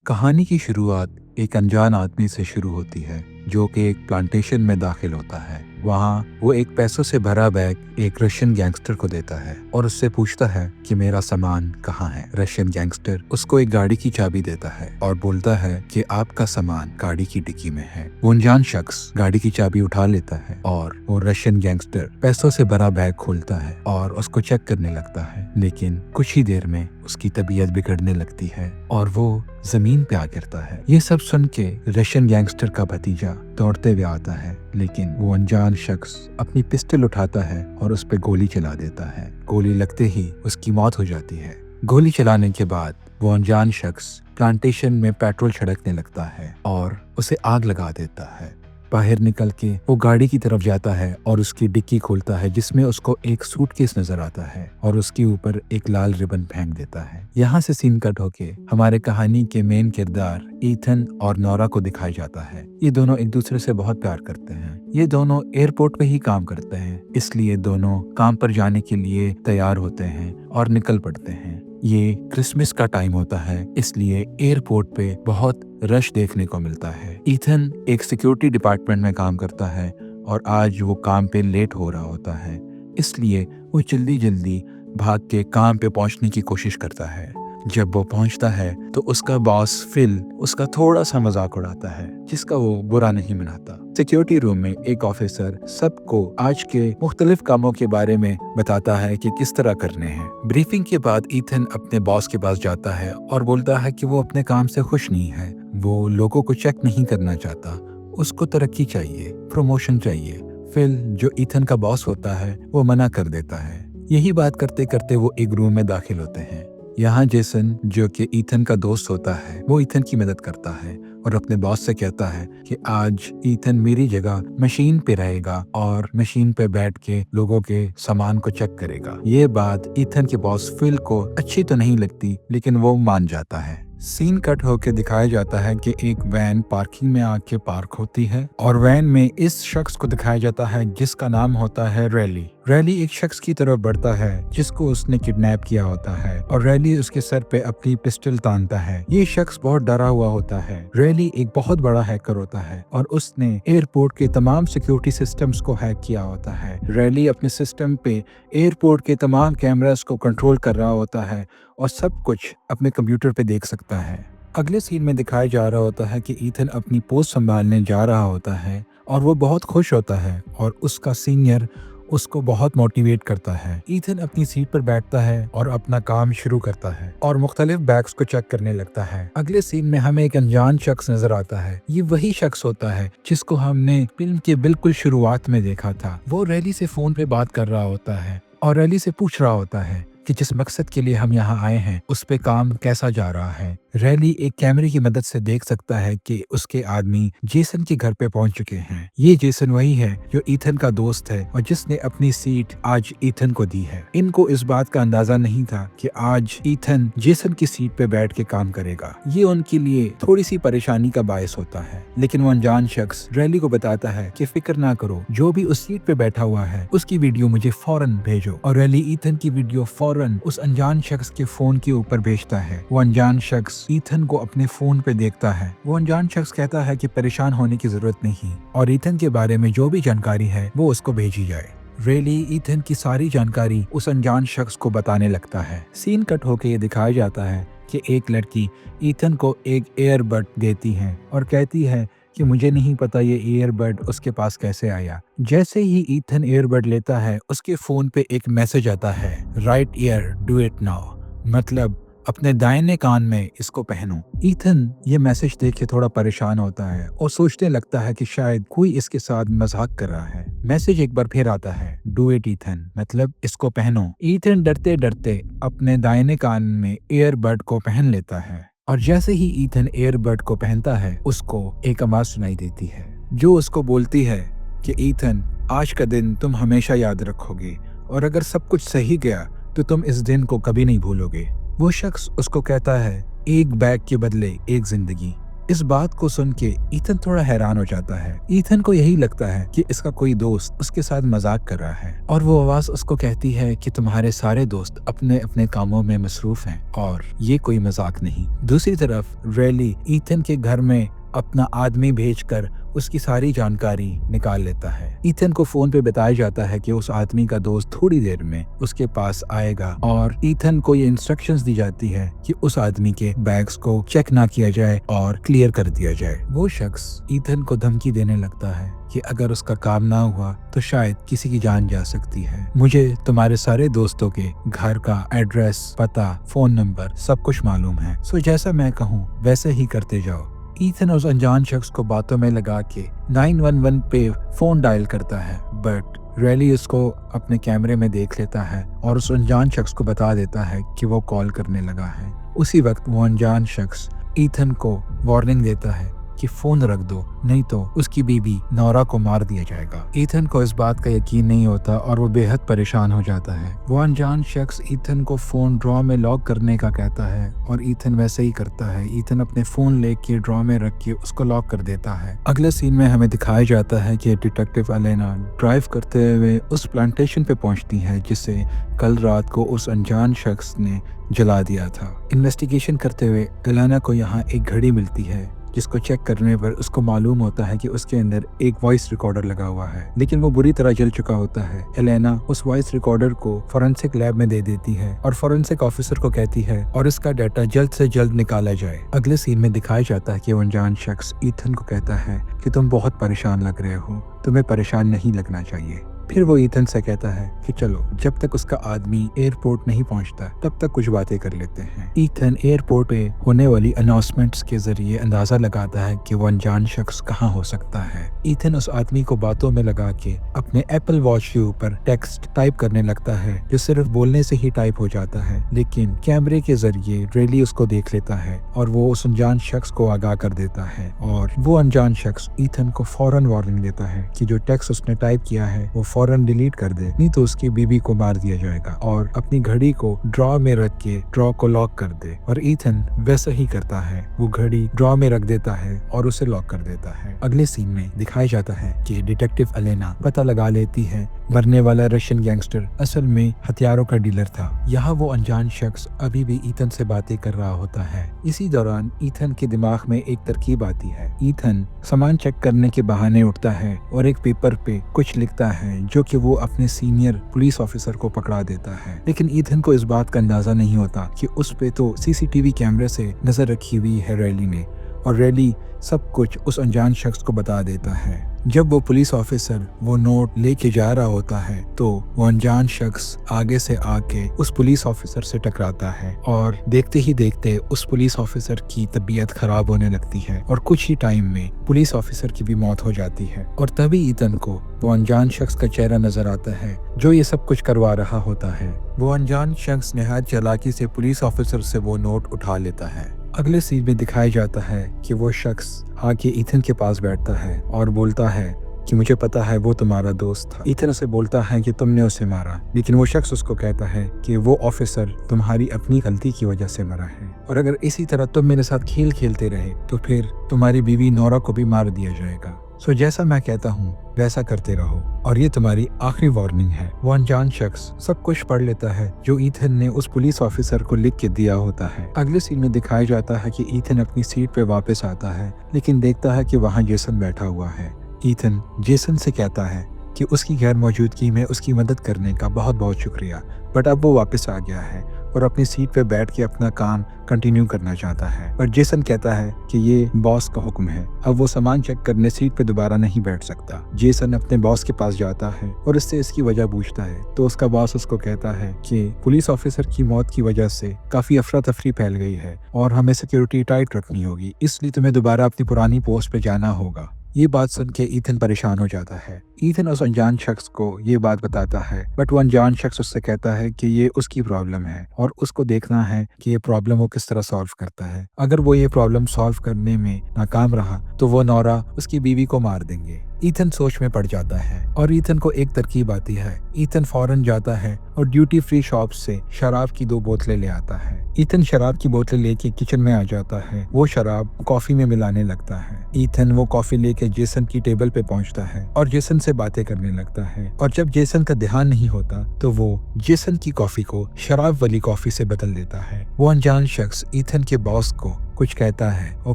कहानी की शुरुआत एक अनजान आदमी से शुरू होती है जो कि एक प्लांटेशन में दाखिल होता है। वहाँ वो एक पैसों से भरा बैग एक रशियन गैंगस्टर को देता है और उससे पूछता है कि मेरा सामान कहाँ है। रशियन गैंगस्टर उसको एक गाड़ी की चाबी देता है और बोलता है कि आपका सामान गाड़ी की डिक्की में है। वो अनजान शख्स गाड़ी की चाबी उठा लेता है और वो रशियन गैंगस्टर पैसों से भरा बैग खोलता है और उसको चेक करने लगता है, लेकिन कुछ ही देर में उसकी तबीयत बिगड़ने लगती है और वो जमीन पे आ गिरता है। ये सब सुन के रशियन गैंगस्टर का भतीजा दौड़ते हुए आता है, लेकिन वो अनजान शख्स अपनी पिस्टल उठाता है और उस पे गोली चला देता है। गोली लगते ही उसकी मौत हो जाती है। गोली चलाने के बाद वो अनजान शख्स प्लांटेशन में पेट्रोल छिड़कने लगता है और उसे आग लगा देता है। बाहर निकल के वो गाड़ी की तरफ जाता है और उसकी डिक्की खोलता है जिसमें उसको एक सूटकेस नजर आता है और उसके ऊपर एक लाल रिबन फेंक देता है। यहाँ से सीन कट होके हमारे कहानी के मेन किरदार ईथन और नोरा को दिखाया जाता है। ये दोनों एक दूसरे से बहुत प्यार करते हैं। ये दोनों एयरपोर्ट पे ही काम करते हैं, इसलिए दोनों काम पर जाने के लिए तैयार होते हैं और निकल पड़ते हैं। ये क्रिसमस का टाइम होता है, इसलिए एयरपोर्ट पे बहुत रश देखने को मिलता है। ईथन एक सिक्योरिटी डिपार्टमेंट में काम करता है और आज वो काम पे लेट हो रहा होता है, इसलिए वो जल्दी जल्दी भाग के काम पे पहुंचने की कोशिश करता है। जब वो पहुंचता है तो उसका बॉस फिल उसका थोड़ा सा मजाक उड़ाता है, जिसका वो बुरा नहीं मनाता। सिक्योरिटी रूम में एक ऑफिसर सबको आज के मुख्तलिफ कामों के बारे में बताता है कि किस तरह करने हैं। ब्रीफिंग के बाद ईथन अपने बॉस के पास जाता है और बोलता है कि वो अपने काम से खुश नहीं है। वो लोगों को चेक नहीं करना चाहता, उसको तरक्की चाहिए, प्रमोशन चाहिए। फिल जो ईथन का बॉस होता है वो मना कर देता है। यही बात करते करते वो एक रूम में दाखिल होते हैं। यहाँ जेसन जो कि ईथन का दोस्त होता है वो ईथन की मदद करता है और अपने बॉस से कहता है कि आज ईथन मेरी जगह मशीन पे रहेगा और मशीन पे बैठ के लोगों के सामान को चेक करेगा। ये बात ईथन के बॉस फिल को अच्छी तो नहीं लगती, लेकिन वो मान जाता है। सीन कट होके दिखाया जाता है कि एक वैन पार्किंग में आके पार्क होती है और वैन में इस शख्स को दिखाया जाता है जिसका नाम होता है रैली। रैली एक शख्स की तरफ बढ़ता है जिसको उसने किडनैप किया होता है और रैली उसके सर पे अपनी पिस्टल तानता है। ये शख्स बहुत डरा हुआ होता है। रैली एक बहुत बड़ा हैकर होता है और उसने एयरपोर्ट के तमाम सिक्योरिटी सिस्टम्स को हैक किया होता है। रैली अपने सिस्टम पे एयरपोर्ट के तमाम कैमरास को कंट्रोल कर रहा होता है और सब कुछ अपने कंप्यूटर पे देख सकता है। अगले सीन में दिखाया जा रहा होता है कि ईथन अपनी पोस्ट संभालने जा रहा होता है और वो बहुत खुश होता है और उसका सीनियर उसको बहुत मोटिवेट करता है। ईथन अपनी सीट पर बैठता है और अपना काम शुरू करता है और मुख्तलिफ बैग्स को चेक करने लगता है। अगले सीन में हमें एक अनजान शख्स नजर आता है। ये वही शख्स होता है जिसको हमने फिल्म के बिल्कुल शुरुआत में देखा था। वो रैली से फोन पे बात कर रहा होता है और रैली से पूछ रहा होता है कि जिस मकसद के लिए हम यहाँ आए हैं उस पे काम कैसा जा रहा है। रैली एक कैमरे की मदद से देख सकता है कि उसके आदमी जेसन के घर पे पहुंच चुके हैं। ये जेसन वही है जो ईथन का दोस्त है और जिसने अपनी सीट आज ईथन को दी है। इनको इस बात का अंदाजा नहीं था कि आज ईथन जेसन की सीट पे बैठ के काम करेगा। ये उनके लिए थोड़ी सी परेशानी का बायस होता है, लेकिन वो अनजान शख्स रैली को बताता है कि फिक्र ना करो, जो भी उस सीट पे बैठा हुआ है उसकी वीडियो मुझे फौरन भेजो। और रैली ईथन की वीडियो फौरन उस अनजान शख्स के फोन के ऊपर भेजता है। वो अनजान शख्स ईथन को अपने फोन पे देखता है। वो अनजान शख्स कहता है कि परेशान होने की जरूरत नहीं और ईथन के बारे में जो भी जानकारी है वो उसको भेजी जाए। रैली ईथन की सारी जानकारी उस अनजान शख्स को बताने लगता है। सीन कट होके ये दिखाया जाता है कि एक लड़की ईथन को एक एयरबड देती है और कहती है कि मुझे नहीं पता ये ईयरबड उसके पास कैसे आया। जैसे ही ईथन ईयरबड लेता है उसके फोन पे एक मैसेज आता है, right year do it now, मतलब अपने दाहिने कान में इसको पहनो। ईथन ये मैसेज देख के थोड़ा परेशान होता है और सोचने लगता है कि शायद कोई इसके साथ मजाक कर रहा है। मैसेज एक बार फिर आता है, डू इट ईथन, मतलब इसको पहनो। ईथन डरते डरते अपने दाहिने कान में ईयरबड को पहन लेता है और जैसे ही ईथन एयरबड को पहनता है उसको एक आवाज सुनाई देती है जो उसको बोलती है कि ईथन, आज का दिन तुम हमेशा याद रखोगे और अगर सब कुछ सही गया तो तुम इस दिन को कभी नहीं भूलोगे। वो शख्स उसको कहता है, एक बैग के बदले एक जिंदगी। इस बात को सुन के ईथन थोड़ा हैरान हो जाता है। ईथन को यही लगता है कि इसका कोई दोस्त उसके साथ मजाक कर रहा है और वो आवाज उसको कहती है कि तुम्हारे सारे दोस्त अपने अपने कामों में मसरूफ हैं और ये कोई मजाक नहीं। दूसरी तरफ रैली ईथन के घर में अपना आदमी भेजकर उसकी सारी जानकारी निकाल लेता है। ईथन को फोन पे बताया जाता है कि उस आदमी का दोस्त थोड़ी देर में उसके पास आएगा और ईथन को ये इंस्ट्रक्शंस दी जाती है कि उस आदमी के बैग्स को चेक ना किया जाए और क्लियर कर दिया जाए। वो शख्स ईथन को धमकी देने लगता है कि अगर उसका काम ना हुआ तो शायद किसी की जान जा सकती है। मुझे तुम्हारे सारे दोस्तों के घर का एड्रेस, पता, फोन नंबर सब कुछ मालूम है, सो जैसा मैं कहूँ वैसे ही करते जाओ। ईथन उस अनजान शख्स को बातों में लगा के 911 पे फोन डायल करता है, बट रैली उसको अपने कैमरे में देख लेता है और उस अनजान शख्स को बता देता है कि वो कॉल करने लगा है। उसी वक्त वो अनजान शख्स ईथन को वार्निंग देता है कि फोन रख दो, नहीं तो उसकी बीबी नौरा को मार दिया जाएगा। ईथन को इस बात का यकीन नहीं होता और वो बेहद परेशान हो जाता है। वो अनजान शख्स ईथन को फोन ड्रॉ में लॉक करने का कहता है और ईथन वैसे ही करता है। ईथन अपने फोन लेके ड्रॉ में रख के उसको लॉक कर देता है। अगले सीन में हमें दिखाया जाता है कि डिटेक्टिव एलेना ड्राइव करते हुए उस प्लांटेशन पे पहुंचती है जिसे कल रात को उस अनजान शख्स ने जला दिया था। इन्वेस्टिगेशन करते हुए एलेना को यहाँ एक घड़ी मिलती है जिसको चेक करने पर उसको मालूम होता है कि उसके अंदर एक वॉइस रिकॉर्डर लगा हुआ है, लेकिन वो बुरी तरह जल चुका होता है। एलेना उस वॉइस रिकॉर्डर को फॉरेंसिक लैब में दे देती है और फॉरेंसिक ऑफिसर को कहती है और इसका डाटा जल्द से जल्द निकाला जाए। अगले सीन में दिखाया जाता है कि वो अनजान शख्स ईथन को कहता है कि तुम बहुत परेशान लग रहे हो, तुम्हें परेशान नहीं लगना चाहिए। फिर वो ईथन से कहता है कि चलो जब तक उसका आदमी एयरपोर्ट नहीं पहुंचता तब तक कुछ बातें कर लेते हैं। ईथन एयरपोर्ट पे होने वाली अनाउंसमेंट्स के जरिए अंदाजा लगाता है कि वो अनजान शख्स कहाँ हो सकता है। ईथन उस आदमी को बातों में लगा के अपने एप्पल वॉच के ऊपर टेक्स्ट टाइप करने लगता है जो सिर्फ बोलने से ही टाइप हो जाता है, लेकिन कैमरे के जरिए रैली उसको देख लेता है और वो उस अनजान शख्स को आगाह कर देता है और वो अनजान शख्स ईथन को फौरन वार्निंग देता है कि जो टेक्स्ट उसने टाइप किया है वो फौरन डिलीट कर दे, नहीं तो उसकी बीबी को मार दिया जाएगा, और अपनी घड़ी को ड्रॉ में रख के ड्रॉ को लॉक कर दे। और ईथन वैसा ही करता है, वो घड़ी ड्रॉ में रख देता है और उसे लॉक कर देता है। अगले सीन में दिखाया जाता है कि डिटेक्टिव एलेना पता लगा लेती है मरने वाला रशियन गैंगस्टर असल में हथियारों का डीलर था। यहाँ वो अनजान शख्स अभी भी ईथन से बातें कर रहा होता है। इसी दौरान ईथन के दिमाग में एक तरकीब आती है। ईथन सामान चेक करने के बहाने उठता है और एक पेपर पे कुछ लिखता है जो कि वो अपने सीनियर पुलिस ऑफिसर को पकड़ा देता है, लेकिन ईथन को इस बात का अंदाजा नहीं होता कि उस पे तो सीसीटीवी कैमरे से नजर रखी हुई है रैली ने, और रैली सब कुछ उस अनजान शख्स को बता देता है। जब वो पुलिस ऑफिसर वो नोट लेके जा रहा होता है तो वो अनजान शख्स आगे से आके उस पुलिस ऑफिसर से टकराता है और देखते ही देखते उस पुलिस ऑफिसर की तबीयत खराब होने लगती है और कुछ ही टाइम में पुलिस ऑफिसर की भी मौत हो जाती है। और तभी ईथन को वो अनजान शख्स का चेहरा नजर आता है जो ये सब कुछ करवा रहा होता है। वो अनजान शख्स निहायत चालाकी से पुलिस ऑफिसर से वो नोट उठा लेता है। अगले सीन में दिखाया जाता है कि वो शख्स आके ईथन के पास बैठता है और बोलता है कि मुझे पता है वो तुम्हारा दोस्त था। ईथन उसे बोलता है कि तुमने उसे मारा, लेकिन वो शख्स उसको कहता है कि वो ऑफिसर तुम्हारी अपनी गलती की वजह से मरा है और अगर इसी तरह तुम मेरे साथ खेल खेलते रहे तो फिर तुम्हारी बीवी नौरा को भी मार दिया जाएगा। सो जैसा मैं कहता हूँ वैसा करते रहो और ये तुम्हारी आखिरी वार्निंग है। वो अनजान शख्स सब कुछ पढ़ लेता है जो ईथन ने उस पुलिस ऑफिसर को लिख के दिया होता है। अगले सीन में दिखाया जाता है कि ईथन अपनी सीट पे वापस आता है, लेकिन देखता है कि वहाँ जेसन बैठा हुआ है। ईथन जेसन से कहता है कि उसकी गैर मौजूदगी में उसकी मदद करने का बहुत बहुत शुक्रिया, बट अब वो वापस आ गया है और अपनी सीट पे बैठ के अपना काम कंटिन्यू करना चाहता है। पर जेसन कहता है कि ये बॉस का हुक्म है, अब वो सामान चेक करने सीट पे दोबारा नहीं बैठ सकता। जेसन अपने बॉस के पास जाता है और इससे इसकी वजह पूछता है तो उसका बॉस उसको कहता है कि पुलिस ऑफिसर की मौत की वजह से काफी अफरा तफरी फैल गई है और हमें सिक्योरिटी टाइट रखनी होगी, इसलिए तुम्हें दोबारा अपनी पुरानी पोस्ट पे जाना होगा। ये बात सुन के ईथन परेशान हो जाता है। ईथन उस अनजान शख्स को ये बात बताता है, बट वो अनजान शख्स उससे कहता है कि ये उसकी प्रॉब्लम है और उसको देखना है कि ये प्रॉब्लम वो किस तरह सॉल्व करता है। अगर वो ये प्रॉब्लम सॉल्व करने में नाकाम रहा तो वो नौरा उसकी बीवी को मार देंगे। ईथन सोच में पड़ जाता है और ईथन को एक तरकीब आती है। ईथन फौरन जाता है और ड्यूटी फ्री शॉप से शराब की 2 बोतलें ले आता है। ईथन शराब की बोतलें लेके किचन में आ जाता है। वो शराब कॉफी में मिलाने लगता है। ईथन वो कॉफी लेके जेसन की टेबल पे पहुंचता है और जेसन से बातें करने लगता है, और जब जेसन का ध्यान नहीं होता तो वो जेसन की कॉफी को शराब वाली कॉफी से बदल देता है। वो अनजान शख्स ईथन के बॉस को कुछ कहता है और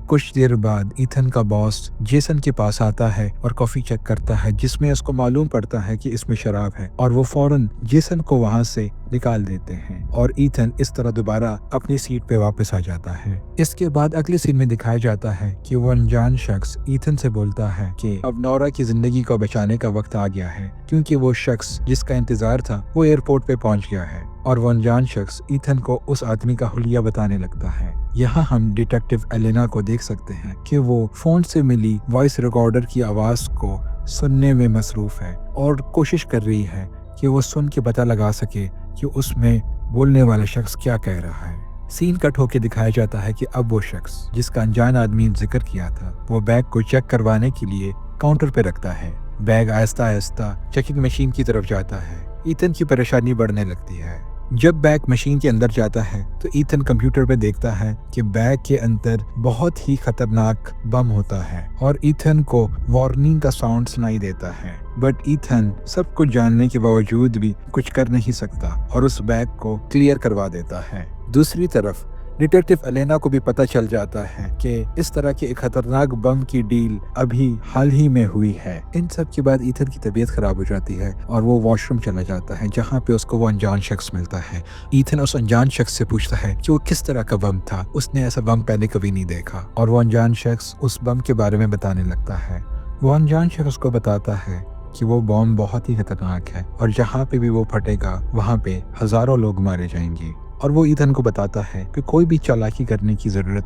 कुछ देर बाद ईथन का बॉस जेसन के पास आता है और कॉफी चेक करता है, जिसमें उसको मालूम पड़ता है कि इसमें शराब है, और वो फौरन जेसन को वहां से निकाल देते हैं और ईथन इस तरह दोबारा अपनी सीट पे वापस आ जाता है। इसके बाद अगले सीन में दिखाया जाता है कि वो अनजान शख्स ईथन से बोलता है कि अब नौरा की जिंदगी को बचाने का वक्त आ गया है, क्योंकि वो शख्स जिसका इंतजार था वो एयरपोर्ट पे पहुंच गया है। और वो अनजान शख्स ईथन को उस आदमी का हुलिया बताने लगता है। यहाँ हम डिटेक्टिव एलेना को देख सकते हैं कि वो फोन से मिली वॉइस रिकॉर्डर की आवाज को सुनने में मसरूफ है और कोशिश कर रही है कि वो सुन के पता लगा सके कि उसमें बोलने वाला शख्स क्या कह रहा है। सीन कट होके दिखाया जाता है कि अब वो शख्स जिसका अनजान आदमी ने जिक्र किया था वो बैग को चेक करवाने के लिए काउंटर पे रखता है। Bag Aahista Aahista checking machine की तरफ जाता है। ईथन की परेशानी बढ़ने लगती है। जब बैग मशीन के अंदर जाता है तो ईथन कंप्यूटर पे देखता है कि बैग के अंदर बहुत ही खतरनाक बम होता है और ईथन को वार्निंग का साउंड सुनाई देता है, बट ईथन सब कुछ जानने के बावजूद भी कुछ कर नहीं सकता और उस बैग को क्लियर करवा देता है। दूसरी तरफ डिटेक्टिव एलेना को भी पता चल जाता है कि इस तरह के एक खतरनाक बम की डील अभी हाल ही में हुई है। इन सब के बाद ईथन की तबीयत खराब हो जाती है और वो वॉशरूम चला जाता है, जहाँ पे उसको वो अनजान शख्स मिलता है। ईथन उस अनजान शख्स से पूछता है कि वो किस तरह का बम था। उसने ऐसा बम पहले कभी नहीं देखा और वो अनजान शख्स उस बम के बारे में बताने लगता है। वो अनजान शख्स को बताता है कि वो बम बहुत ही खतरनाक है और जहाँ पे भी वो फटेगा वहाँ पे हजारों लोग मारे जाएंगे। और वो ईथन को बताता है कि कोई भी चालाकी करने की जरूरत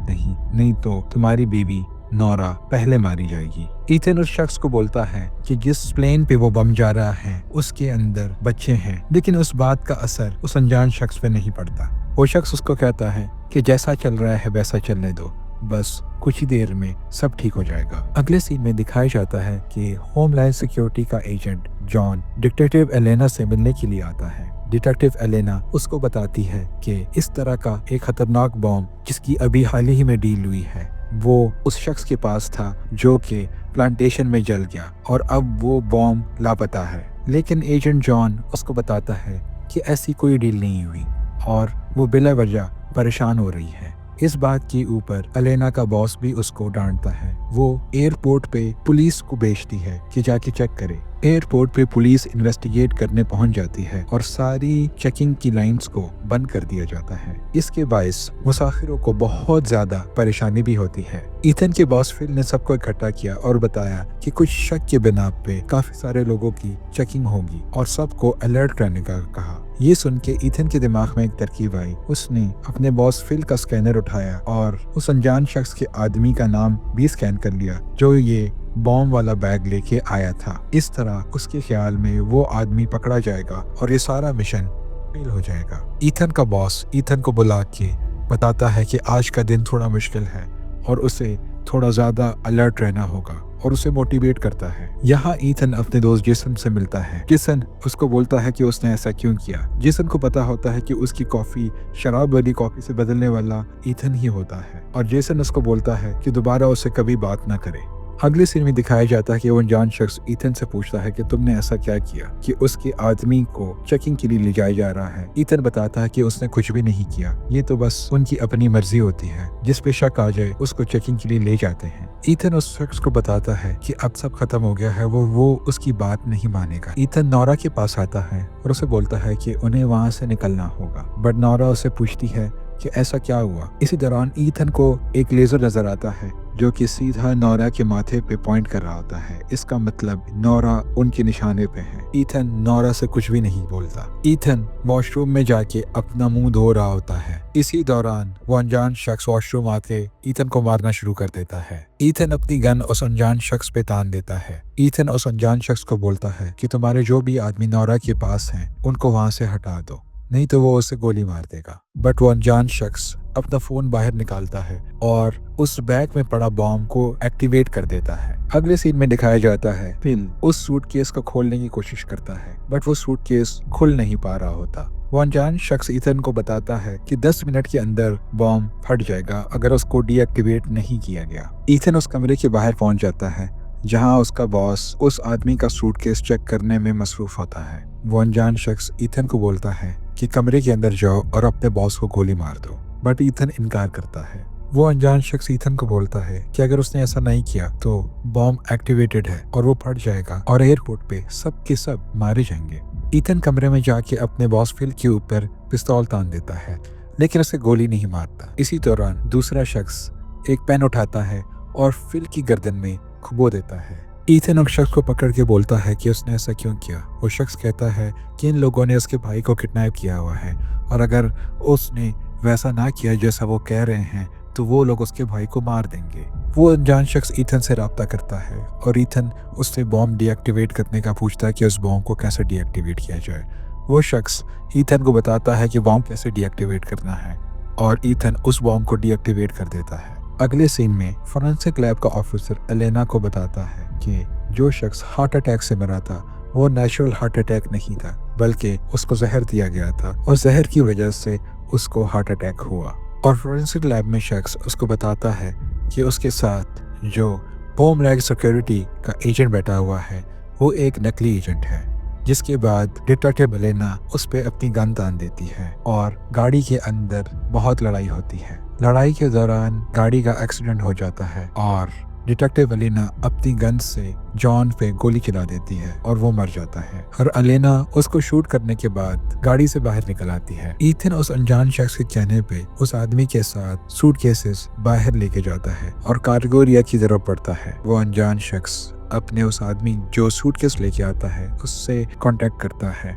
नहीं तो तुम्हारी बीवी नौरा पहले मारी जाएगी। ईथन उस शख्स को बोलता है कि जिस प्लेन पे वो बम जा रहा है उसके अंदर बच्चे हैं, लेकिन उस बात का असर उस अनजान शख्स पे नहीं पड़ता। वो शख्स उसको कहता है कि जैसा चल रहा है वैसा चलने दो, बस कुछ ही देर में सब ठीक हो जाएगा। अगले सीन में दिखाया जाता है कि होमलैंड सिक्योरिटी का एजेंट जॉन डिटेक्टिव एलेना से मिलने के लिए आता है। डिटेक्टिव एलेना उसको बताती है कि इस तरह का एक खतरनाक बॉम्ब जिसकी अभी हाल ही में डील हुई है वो उस शख्स के पास था जो कि प्लांटेशन में जल गया और अब वो बॉम्ब लापता है। लेकिन एजेंट जॉन उसको बताता है कि ऐसी कोई डील नहीं हुई और वो बिला वजह परेशान हो रही है। इस बात के ऊपर एलेना का बॉस भी उसको डांटता है। वो एयरपोर्ट पे पुलिस को भेजती है कि जाके चेक करे। एयरपोर्ट पे पुलिस इन्वेस्टिगेट करने पहुंच जाती है और सारी चेकिंग की लाइंस को बंद कर दिया जाता है। इसके बायस मुसाफिरों को बहुत ज्यादा परेशानी भी होती है। ईथन के बॉस फिल ने सबको इकट्ठा किया और बताया कि कुछ शक के बिना पे काफी सारे लोगों की चेकिंग होगी और सबको अलर्ट रहने का कहा। ये सुन के ईथन के दिमाग में एक तरकीब आई। उसने अपने बॉस फिल का स्कैनर उठाया और उस अनजान शख्स के आदमी का नाम भी स्कैन कर लिया जो ये बॉम्ब वाला बैग लेके आया था। इस तरह उसके ख्याल में वो आदमी पकड़ा जाएगा और ये सारा मिशन फेल हो जाएगा। ईथन का बॉस ईथन को बुला के बताता है कि आज का दिन थोड़ा मुश्किल है और उसे थोड़ा ज्यादा अलर्ट रहना होगा और उसे मोटिवेट करता है। यहाँ ईथन अपने दोस्त जेसन से मिलता है। जेसन उसको बोलता है कि उसने ऐसा क्यों किया। जेसन को पता होता है कि उसकी कॉफी शराब वाली कॉफी से बदलने वाला ईथन ही होता है और जेसन उसको बोलता है कि दोबारा उसे कभी बात ना करे। अगले सीन में दिखाया जाता है कि वो अनजान शख्स ईथन से पूछता है कि तुमने ऐसा क्या किया कि उसके आदमी को चेकिंग के लिए ले जाया जा रहा है। ईथन बताता है कि उसने कुछ भी नहीं किया, ये तो बस उनकी अपनी मर्जी होती है, जिस पे शक आ जाए उसको चेकिंग के लिए ले जाते हैं। ईथन उस शख्स को बताता है कि अब सब खत्म हो गया है, वो उसकी बात नहीं मानेगा। ईथन नौरा के पास आता है और उसे बोलता है कि उन्हें वहाँ से निकलना होगा, बट नौरा उसे पूछती है कि ऐसा क्या हुआ। इसी दौरान ईथन को एक लेजर नजर आता है जो कि सीधा नोरा के माथे पे पॉइंट कर रहा होता है। इसका मतलब नोरा उनके निशाने पे है। ईथन नोरा से कुछ भी नहीं बोलता। ईथन वॉशरूम में जाके अपना मुंह धो रहा होता है। इसी दौरान वो अनजान शख्स वॉशरूम आके ईथन को मारना शुरू कर देता है। ईथन अपनी गन उस अनजान शख्स पे तान देता है। ईथन उस अनजान शख्स को बोलता है कि तुम्हारे जो भी आदमी नोरा के पास हैं उनको वहां से हटा दो, नहीं तो वो उसे गोली मार देगा। बट वो अनजान शख्स अपना फोन बाहर निकालता है और उस बैग में पड़ा बॉम्ब को एक्टिवेट कर देता है। अगले सीन में दिखाया जाता है फिल उस सूटकेस को खोलने की कोशिश करता है, बट वो सूटकेस खुल नहीं पा रहा होता। वो अनजान शख्स ईथन को बताता है कि 10 मिनट के अंदर बॉम्ब फट जाएगा अगर उसको डीएक्टिवेट नहीं किया गया। ईथन उस कमरे के बाहर पहुंच जाता है जहां उसका बॉस उस आदमी का सूटकेस चेक करने में मसरूफ होता है। वो अनजान शख्स ईथन को बोलता है कि कमरे के अंदर जाओ और अपने बॉस को गोली मार दो, बट ईथन इनकार करता है। वो अनजान शख्स ईथन को बोलता है कि अगर उसने ऐसा नहीं किया तो बॉम्ब एक्टिवेटेड है और वो फट जाएगा और एयरपोर्ट पे सब के सब मारे जाएंगे। ईथन कमरे में जाके अपने बॉस फिल के ऊपर पिस्तौल तान देता है, लेकिन उसे गोली नहीं मारता। इसी दौरान दूसरा शख्स एक पेन उठाता है और फिल की गर्दन में खुबो देता है। ईथन उस शख्स को पकड़ के बोलता है कि उसने ऐसा क्यों किया। वो शख्स कहता है कि इन लोगों ने उसके भाई को किडनैप किया हुआ है और अगर उसने वैसा ना किया जैसा वो कह रहे हैं तो वो लोग उसके भाई को मार देंगे। वो अनजान शख्स ईथन से राब्ता करता है और ईथन उससे बॉम्ब डीएक्टिवेट करने का पूछता है कि उस बॉम्ब को कैसे डीएक्टिवेट किया जाए। वो शख्स ईथन को बताता है कि बॉम्ब कैसे डीएक्टिवेट करना है और ईथन उस बॉम्ब को डीएक्टिवेट कर देता है। अगले सीन में फोरेंसिक लैब का ऑफिसर एलेना को बताता है कि जो शख्स हार्ट अटैक से मरा था वो नेचुरल हार्ट अटैक नहीं था, बल्कि उसको जहर दिया गया था और जहर की वजह से उसको हार्ट अटैक हुआ। और फोरेंसिक लैब में शख्स उसको बताता है कि उसके साथ जो होमलैंड सिक्योरिटी का एजेंट बैठा हुआ है वो एक नकली एजेंट है। जिसके बाद डिटेक्टिव एलेना उस पे अपनी गन तान देती है और गाड़ी के अंदर बहुत लड़ाई होती है। लड़ाई के दौरान गाड़ी का एक्सीडेंट हो जाता है और डिटेक्टिव एलेना अपनी गन से जॉन पे गोली चला देती है और वो मर जाता है। और एलेना उसको शूट करने के बाद गाड़ी से बाहर निकल आती है। ईथन उस अनजान शख्स के कहने पे उस आदमी के साथ सूटकेसेस बाहर लेके जाता है और कार्गो एरिया की तरफ बढ़ता है। वो अनजान शख्स अपने उस आदमी जो सूटकेस लेके आता है उससे कांटेक्ट करता है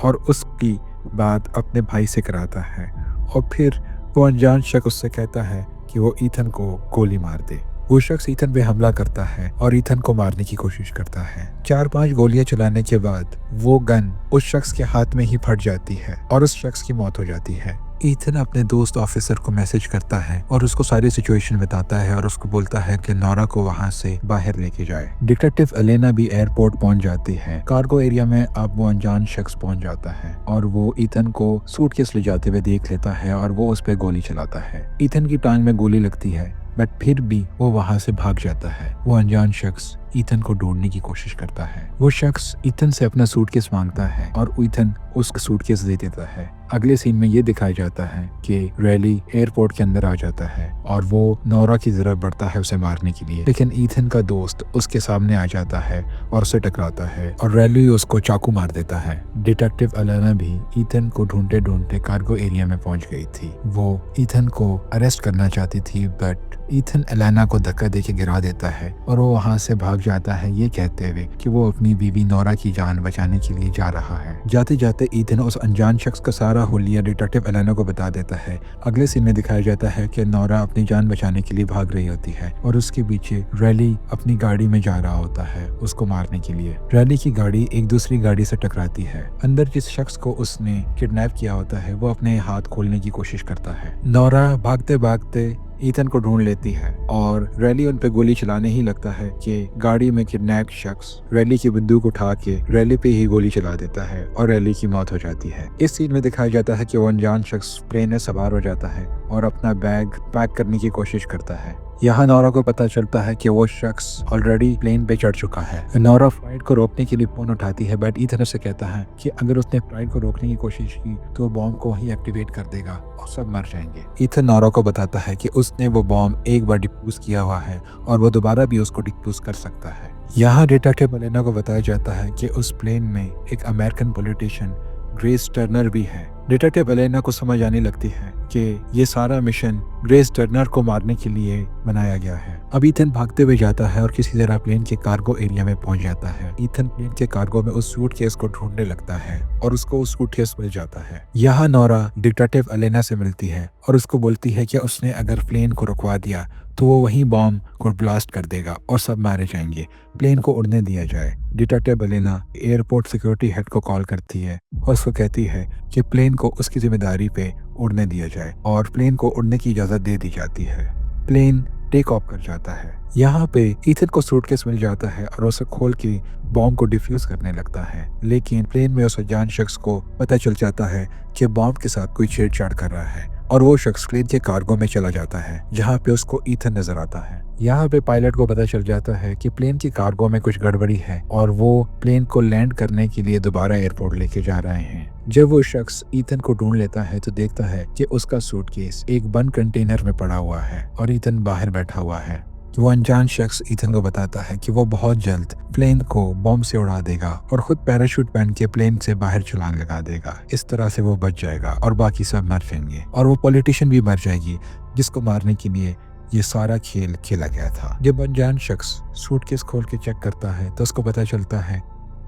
और उसकी बात अपने भाई से कराता है और फिर वो अनजान शख्स उससे कहता है कि वो ईथन को गोली मार दे। वो शख्स ईथन पे हमला करता है और ईथन को मारने की कोशिश करता है। 4-5 गोलियां चलाने के बाद वो गन उस शख्स के हाथ में ही फट जाती है और उस शख्स की मौत हो जाती है। ईथन अपने दोस्त ऑफिसर को मैसेज करता है और उसको सारी सिचुएशन बताता है और उसको बोलता है कि नोरा को वहां से बाहर लेके जाए। डिटेक्टिव एलेना भी एयरपोर्ट पहुंच जाती है। कार्गो एरिया में अब वो अनजान शख्स पहुंच जाता है और वो ईथन को सूटकेस ले जाते हुए देख लेता है और वो उस पर गोली चलाता है। ईथन की टांग में गोली लगती है बट फिर भी वो वहां से भाग जाता है। वो अनजान शख्स ईथन को ढूंढने की कोशिश करता है। वो शख्स ईथन से अपना सूटकेस मांगता है और ईथन उसका सूटकेस दे देता है। अगले सीन में ये दिखाया जाता है कि रैली एयरपोर्ट के अंदर आ जाता है और वो नोरा की तरफ बढ़ता है उसे मारने के लिए, लेकिन ईथन का दोस्त उसके सामने आ जाता है और उसे टकराता है और रैली उसको चाकू मार देता है। डिटेक्टिव एलेना भी ईथन को ढूंढते ढूंढते कार्गो एरिया में पहुंच गई थी। वो ईथन को अरेस्ट करना चाहती थी बट ईथन एलेना को धक्का देके गिरा देता है और वो वहां से भाग जाता है ये कहते हुए कि वो अपनी बीवी नोरा की जान बचाने के लिए जा रहा है। जाते जाते ईथन उस अनजान शख्स का सारा हुलिया डिटेक्टिव एलेना को बता देता है। अगले सीन में दिखाया जाता है कि नोरा अपनी जान बचाने के लिए भाग रही होती है और उसके पीछे रैली अपनी गाड़ी में जा रहा होता है उसको मारने के लिए। रैली की गाड़ी एक दूसरी गाड़ी से टकराती है। अंदर जिस शख्स को उसने किडनैप किया होता है वो अपने हाथ खोलने की कोशिश करता है। नोरा भागते भागते ईथन को ढूंढ लेती है और रैली उन पे गोली चलाने ही लगता है कि गाड़ी में किडनैप शख्स रैली की बंदूक उठा के रैली पे ही गोली चला देता है और रैली की मौत हो जाती है। इस सीन में दिखाया जाता है कि वो अनजान शख्स प्लेन में सवार हो जाता है और अपना बैग पैक करने की कोशिश करता है। यहाँ नोरा को पता चलता है कि वो शख्स ऑलरेडी प्लेन पे चढ़ चुका है। नोरा फ्लाइट को रोकने के लिए फोन उठाती है बट ईथन से कहता है कि अगर उसने फ्लाइट को रोकने की कोशिश की तो वो बॉम्ब को वहीं एक्टिवेट कर देगा और सब मर जाएंगे। ईथन नोरा को बताता है कि उसने वो बॉम्ब एक बार डिफ्यूज किया हुआ है और वो दोबारा भी उसको डिफ्यूज कर सकता है। यहाँ डिटेक्टिव एलेना को बताया जाता है कि उस प्लेन में एक अमेरिकन पॉलिटिशियन ग्रेस टर्नर भी है। डिटेक्टिव एलेना को समझ आने लगती है कि ये सारा मिशन ग्रेस टर्नर को मारने के लिए बनाया गया है। अब ईथन भागते हुए जाता है और किसी तरह प्लेन के कार्गो एरिया में पहुंच जाता है। ईथन प्लेन के कार्गो में उस सूटकेस को ढूंढने लगता है और उसको उस सूटकेस मिल जाता है। यहाँ नोरा डिटेक्टिव एलेना से मिलती है और उसको बोलती है कि उसने अगर प्लेन को रुकवा दिया तो वो वहीं बॉम्ब को ब्लास्ट कर देगा और सब मारे जाएंगे। प्लेन को उड़ने दिया जाए। Detective Elena airport security head को कॉल करती है और उसको कहती है कि प्लेन को उसकी जिम्मेदारी पे उड़ने दिया जाए और प्लेन को उड़ने की इजाज़त दे दी जाती है। प्लेन टेक ऑफ कर जाता है। यहाँ पे ईथन को सूटकेस मिल जाता है और उसे खोल के बॉम्ब को डिफ्यूज करने लगता है, लेकिन प्लेन में उस अनजान शख्स को पता चल जाता है कि बॉम्ब के साथ कोई छेड़छाड़ कर रहा है और वो शख्स प्लेन के कार्गो में चला जाता है जहाँ पे उसको ईथन नजर आता है। यहाँ पे पायलट को पता चल जाता है कि प्लेन के कार्गो में कुछ गड़बड़ी है और वो प्लेन को लैंड करने के लिए दोबारा एयरपोर्ट लेके जा रहे हैं। जब वो शख्स ईथन को ढूंढ लेता है तो देखता है कि उसका सूटकेस एक बंद कंटेनर में पड़ा हुआ है और ईथन बाहर बैठा हुआ है। वो अनजान शख्स ईथन को बताता है कि वो बहुत जल्द प्लेन को बॉम्ब से उड़ा देगा और खुद पैराशूट पहन के प्लेन से बाहर छलांग लगा देगा। इस तरह से वो बच जाएगा और बाकी सब मर जाएंगे और वो पॉलिटिशियन भी मर जाएगी जिसको मारने के लिए ये सारा खेल खेला गया था। जब अनजान शख्स सूटकेस खोल के चेक करता है तो उसको पता चलता है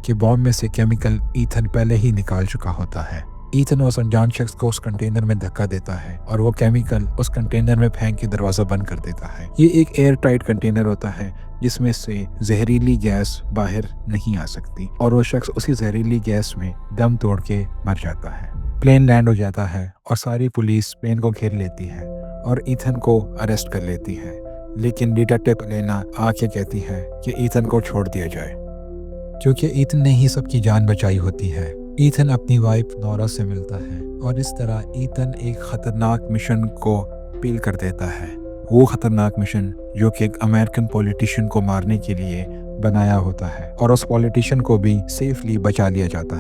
कि बॉम्ब में से केमिकल ईथन पहले ही निकाल चुका होता है। ईथन उस अनजान शख्स को उस कंटेनर में धक्का देता है और वो केमिकल उस कंटेनर में फेंक के दरवाजा बंद कर देता है। ये एक एयर टाइट कंटेनर होता है जिसमें से जहरीली गैस बाहर नहीं आ सकती और वो शख्स उसी जहरीली गैस में दम तोड़ के मर जाता है। प्लेन लैंड हो जाता है और सारी पुलिस प्लेन को घेर लेती है और ईथन को अरेस्ट कर लेती है, लेकिन डिटेक्टिव एलेना आके कहती है कि ईथन को छोड़ दिया जाए क्योंकि ईथन ने ही सबकी जान बचाई होती है। ईथन अपनी वाइफ नोरा से मिलता है और इस तरह ईथन एक खतरनाक मिशन को पील कर देता है। वो खतरनाक मिशन जो कि एक अमेरिकन पॉलिटिशियन को मारने के लिए बनाया होता है और उस पॉलिटिशियन को भी सेफली बचा लिया जाता है।